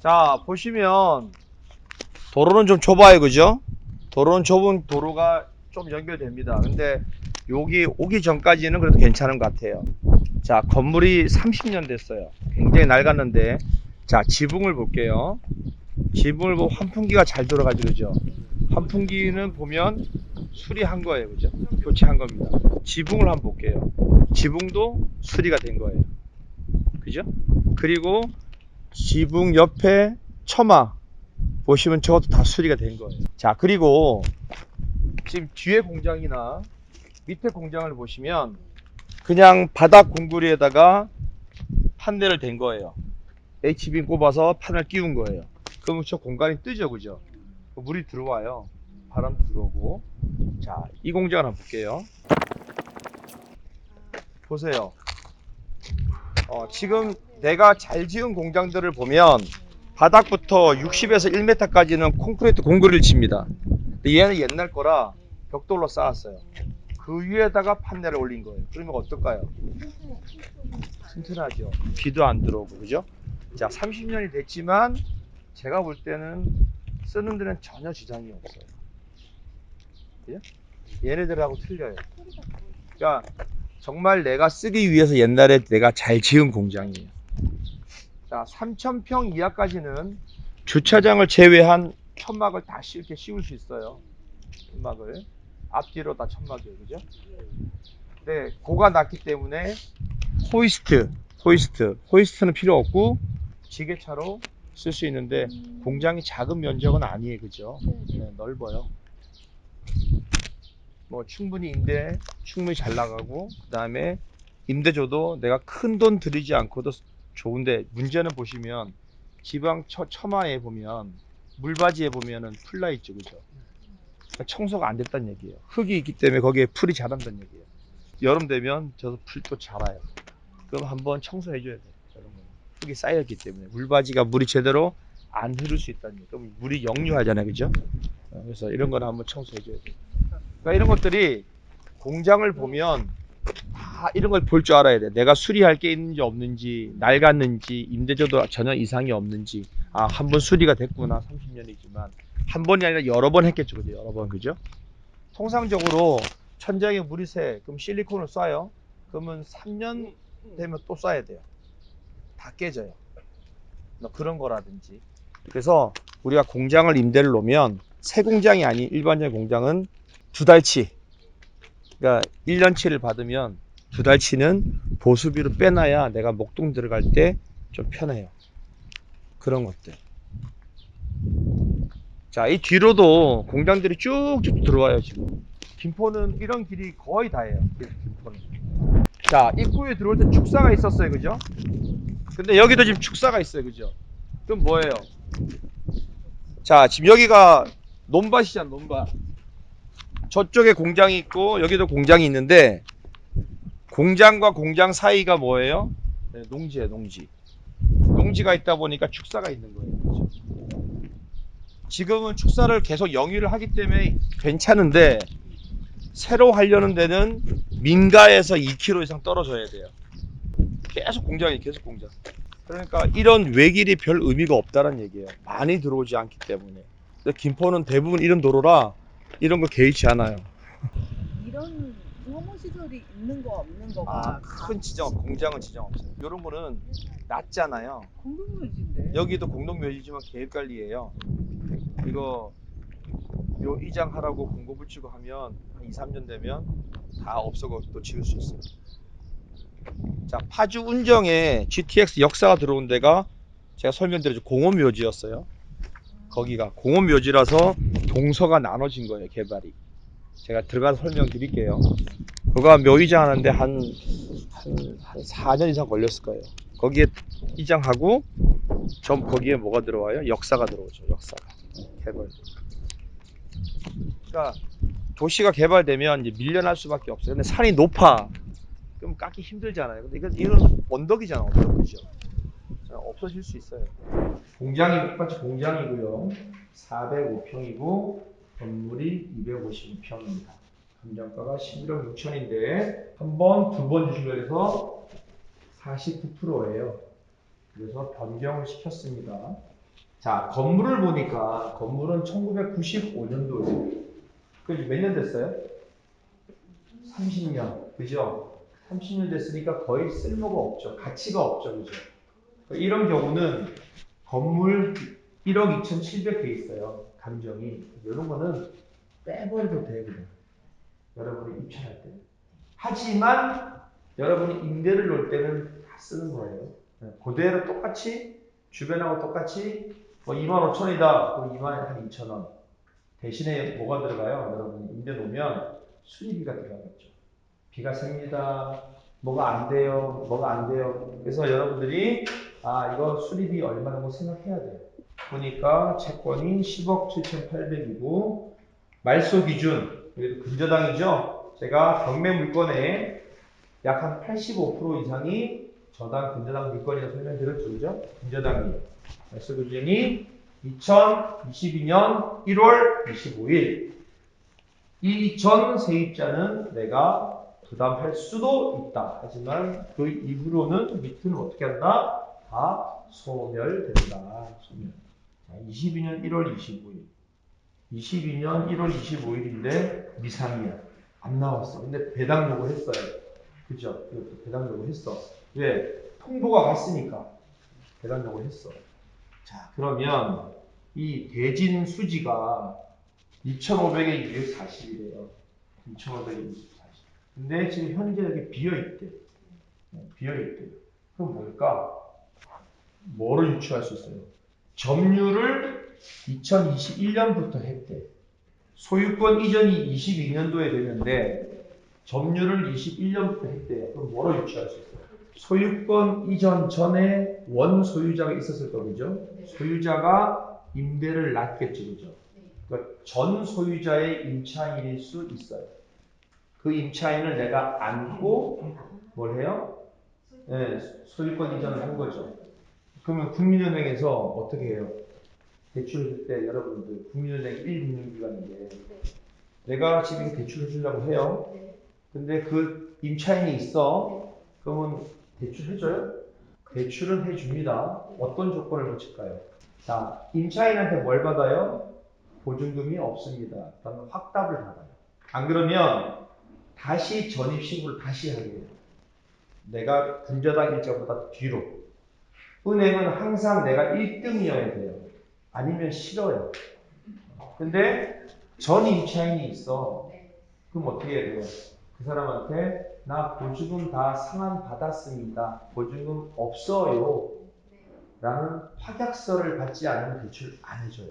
자, 보시면 도로는 좀 좁아요, 그죠? 도로는 좁은 도로가 좀 연결됩니다. 근데 여기 오기 전까지는 그래도 괜찮은 것 같아요. 자, 건물이 30년 됐어요. 굉장히 낡았는데, 자, 지붕을 볼게요. 지붕을 보면 환풍기가 잘 돌아가죠, 그죠? 환풍기는 보면 수리한 거예요, 그죠? 교체한 겁니다. 지붕을 한번 볼게요. 지붕도 수리가 된 거예요, 그죠? 그리고 지붕 옆에 처마 보시면 저것도 다 수리가 된 거예요. 자, 그리고 지금 뒤에 공장이나 밑에 공장을 보시면 그냥 바닥 공구리에다가 판넬을 댄 거예요. HB 꼽아서 판을 끼운 거예요. 그러면 저 공간이 뜨죠, 그죠? 물이 들어와요. 바람도 들어오고. 자, 이 공장을 한번 볼게요. 보세요. 지금 내가 잘 지은 공장들을 보면 바닥부터 60에서 1m까지는 콘크리트 공구리를 칩니다. 근데 얘는 옛날 거라 벽돌로 쌓았어요. 그 위에다가 판넬을 올린 거예요. 그러면 어떨까요? 튼튼하죠. 비도 안 들어오고, 그죠? 자, 30년이 됐지만 제가 볼 때는 쓰는 데는 전혀 지장이 없어요. 그죠? 얘네들하고 틀려요. 그러니까 정말 내가 쓰기 위해서 옛날에 내가 잘 지은 공장이에요. 자, 3,000평 이하까지는 주차장을 제외한 천막을 다 이렇게 씌울 수 있어요. 천막을 앞뒤로 다 천막이에요, 그죠? 네, 고가 낮기 때문에 호이스트는 필요 없고 지게차로 쓸 수 있는데 공장이 작은 면적은 아니에요, 그죠? 네, 넓어요. 뭐 충분히 잘 나가고, 그 다음에 임대줘도 내가 큰 돈 들이지 않고도 좋은데, 문제는 보시면 지방 처마에 보면 물바지에 보면은 풀나 있죠, 그죠? 그러니까 청소가 안 됐다는 얘기예요. 흙이 있기 때문에 거기에 풀이 자란다는 얘기예요. 여름 되면 저 풀도 자라요. 그럼 한번 청소해 줘야 돼요. 저런 거 흙이 쌓였기 때문에 물바지가 물이 제대로 안 흐를 수 있다는 얘기예요. 그럼 물이 역류하잖아요, 그죠? 그래서 이런 거는 한번 청소해 줘야 돼요. 그러니까 이런 것들이 공장을 보면 다 이런 걸 볼 줄 알아야 돼. 내가 수리할 게 있는지 없는지, 낡았는지, 임대료도 전혀 이상이 없는지. 아, 한 번 수리가 됐구나. 30년이지만 한 번이 아니라 여러 번 했겠죠, 그죠? 여러 번, 그죠? 통상적으로 천장에 물이 새, 그럼 실리콘을 쏴요. 그러면 3년 되면 또 쏴야 돼요. 다 깨져요. 뭐 그런 거라든지. 그래서 우리가 공장을 임대를 놓으면 새 공장이 아닌 일반적인 공장은 두 달치, 그러니까 1년치를 받으면 두 달치는 보수비로 빼놔야 내가 목동 들어갈 때 좀 편해요. 그런 것들. 자, 이 뒤로도 공장들이 쭉쭉 들어와요, 지금. 김포는 이런 길이 거의 다예요. 김포는. 자, 입구에 들어올 때 축사가 있었어요, 그죠? 근데 여기도 지금 축사가 있어요, 그죠? 그럼 뭐예요? 자, 지금 여기가 논밭이잖아, 논밭. 저쪽에 공장이 있고 여기도 공장이 있는데 공장과 공장 사이가 뭐예요? 네, 농지예요, 농지. 농지가 있다 보니까 축사가 있는 거예요. 그렇죠? 지금은 축사를 계속 영위를 하기 때문에 괜찮은데 새로 하려는 데는 민가에서 2km 이상 떨어져야 돼요. 계속 공장. 그러니까 이런 외길이 별 의미가 없다는 얘기예요. 많이 들어오지 않기 때문에. 근데 김포는 대부분 이런 도로라 이런 거 개의치 않아요. 이런 혐오 시설이 있는 거 없는 아, 거가 큰 지정, 공장은 지정 없어요. 이런 거는 낮잖아요. 공동묘지인데. 여기도 공동묘지지만 계획관리예요. 이거 요 이장하라고 공고 붙이고 하면 한 2, 3년 되면 다 없어고 또 지을 수 있어요. 자, 파주 운정에 GTX 역사가 들어온 데가 제가 설명드렸죠. 공원묘지였어요. 거기가 공원묘지라서 동서가 나눠진 거예요, 개발이. 제가 들어가서 설명드릴게요. 그거 묘이장 하는데 한 4년 이상 걸렸을 거예요. 거기에 이장하고 전 거기에 뭐가 들어와요? 역사가 들어오죠. 역사가 개발. 그러니까 도시가 개발되면 이제 밀려날 수밖에 없어요. 근데 산이 높아. 그럼 깎기 힘들잖아요. 근데 이건 언덕이잖아, 언덕, 그죠? 없어질 수 있어요. 공장이 똑같이 공장이고요. 405평이고 건물이 252평입니다. 감정가가 11억 6천인데 한 번, 두 번 주식을 해서 49%예요. 그래서 변경을 시켰습니다. 자, 건물을 보니까 건물은 1995년도에 몇 년 됐어요? 30년. 그죠? 30년 됐으니까 거의 쓸모가 없죠. 가치가 없죠. 그죠? 이런 경우는 건물 1억 2,700 돼 있어요. 감정이. 이런 거는 빼버려도 돼요. 그냥. 여러분이 입찰할 때. 하지만 여러분이 임대를 놓을 때는 다 쓰는 거예요. 그대로 똑같이 주변하고 똑같이 뭐 25,000원이다. 그럼 2만 한 2,000원. 대신에 뭐가 들어가요? 여러분이 임대 놓으면 수리비가 들어가겠죠. 비가 셉니다. 뭐가 안 돼요. 뭐가 안 돼요. 그래서 여러분들이 이거 수리비 얼마라고 생각해야 돼요. 보니까 채권이 10억 7,800이고 말소 기준 여기도 근저당이죠. 제가 경매 물건에 약 한 85% 이상이 저당 근저당 물건이라고 설명드렸죠. 그죠? 근저당이 말소 기준이 2022년 1월 25일 이 전 세입자는 내가 부담할 수도 있다. 하지만 그 이후로는 밑은 어떻게 한다? 다 소멸된다. 소멸. 자, 22년 1월 25일. 22년 1월 25일인데 미상이야. 안 나왔어. 근데 배당 요구했어요. 그죠? 이것도 배당 요구했어. 왜? 통보가 갔으니까 배당 요구했어. 자, 그러면 이 대진 수지가 2,500에 240이래요. 2,500에 240. 근데 지금 현재 여기 비어있대. 비어있대. 그럼 뭘까? 뭐를 유추할 수 있어요? 점유를 2021년부터 했대. 소유권 이전이 22년도에 되는데 점유를 21년부터 했대요. 그럼 뭐로 유추할 수 있어요? 소유권 이전 전에 원 소유자가 있었을 거죠. 소유자가 임대를 놨겠죠. 그죠? 그러니까 전 소유자의 임차인일 수 있어요. 그 임차인을 내가 안고 뭘 해요? 네, 소유권 이전을 한 거죠. 그러면 국민은행에서 어떻게 해요? 대출해줄 때 여러분들 국민은행 1금융기관인데 내가 지금 대출해 주려고 해요. 근데 그 임차인이 있어. 그러면 대출해줘요? 대출은 해줍니다. 어떤 조건을 붙일까요? 자, 임차인한테 뭘 받아요? 보증금이 없습니다. 그러면 확답을 받아요. 안 그러면 다시 전입신고를 다시 하게 돼요. 내가 근저당 일자보다 뒤로. 은행은 항상 내가 1등이어야 돼요. 아니면 싫어요. 근데 전 임차인이 있어. 그럼 어떻게 해야 돼요? 그 사람한테 나 보증금 다 상환 받았습니다. 보증금 없어요. 라는 확약서를 받지 않으면 대출 안 해줘요.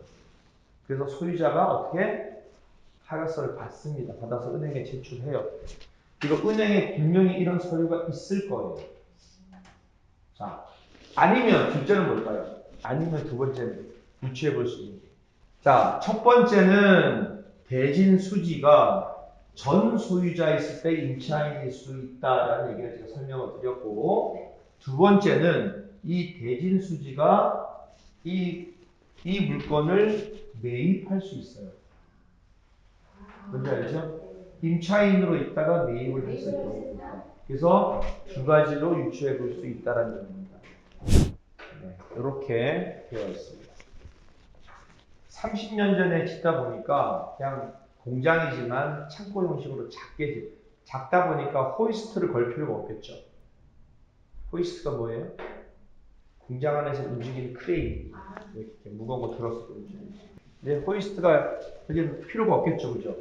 그래서 소유자가 어떻게 확약서를 받습니다. 받아서 은행에 제출해요. 이거 은행에 분명히 이런 서류가 있을 거예요. 자, 아니면 둘째는 뭘까요? 아니면 두 번째는 유추해 볼 수 있는 게. 자, 첫 번째는 대진 수지가 전 소유자 있을 때 임차인일 수 있다라는 얘기를 제가 설명을 드렸고, 두 번째는 이 대진 수지가 이 물건을 매입할 수 있어요. 뭔지 알죠? 임차인으로 있다가 매입을 했을 경우 있다. 그래서 두 가지로 유추해 볼 수 있다는 얘기입니다. 네, 이렇게 되어 있습니다. 30년 전에 짓다 보니까 그냥 공장이지만 창고 형식으로 작다 보니까 호이스트를 걸 필요가 없겠죠. 호이스트가 뭐예요? 공장 안에서 움직이는 크레인. 이렇게 무거운 거 들었을 때 움직이는. 근데 호이스트가 여기 필요가 없겠죠, 그죠?